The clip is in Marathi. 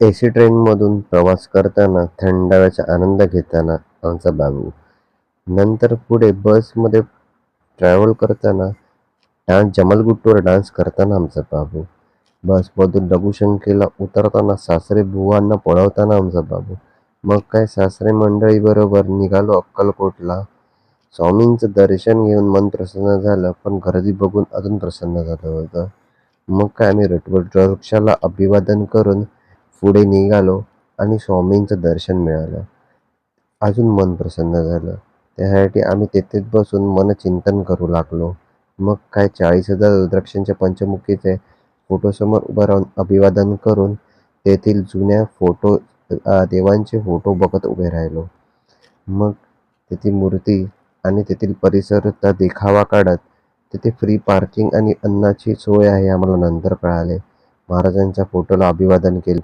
एसी ट्रेनमधून प्रवास करताना थंड हवेचा आनंद घेताना आमचा बाबू. नंतर पुढे बसमध्ये ट्रॅव्हल करताना जमलगुट्टूवर डान्स करताना आमचा बाबू. बसमधून लघुशंकेला उतरताना सासरे बुवांना पळवताना आमचा बाबू. मग काय सासरे मंडळीबरोबर निघालो अक्कलकोटला. स्वामींचं दर्शन घेऊन मन प्रसन्न झालं, पण गर्दी बघून अजून प्रसन्न झालं होतं. मग काय आम्ही रिक्षाला अभिवादन करून पुढे निघालो आणि स्वामींचं दर्शन मिळालं. अजून मन प्रसन्न झालं. त्यासाठी आम्ही तेथेच बसून मनचिंतन करू लागलो. मग काय 40,000 रुद्राक्षांच्या पंचमुखीचे फोटोसमोर उभं राहून अभिवादन करून तेथील जुन्या देवांचे फोटो बघत उभे राहिलो. मग तेथील मूर्ती आणि तेथील परिसराचा देखावा काढत तिथे फ्री पार्किंग आणि अन्नाची सोय आहे आम्हाला नंतर कळाले. महाराजांच्या फोटोला अभिवादन केले.